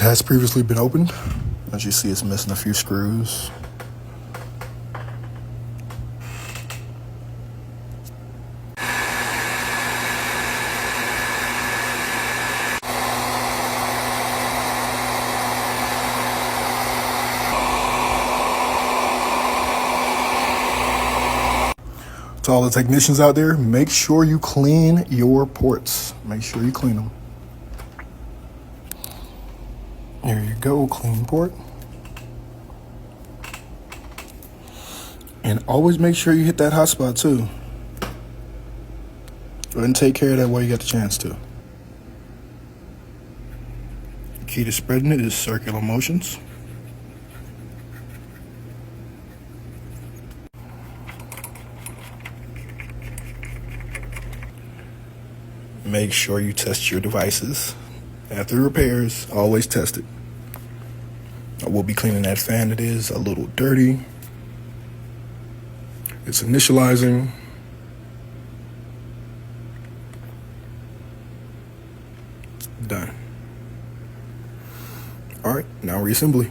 has previously been opened. As you see, it's missing a few screws. To all the technicians out there, make sure you clean your ports. Make sure you clean them. There you go, clean port. And always make sure you hit that hot spot too. Go ahead and take care of that while you get the chance to. The key to spreading it is circular motions. Make sure you test your devices. After repairs, always test it. I will be cleaning that fan. It is a little dirty. It's initializing. Done. All right, now reassembly.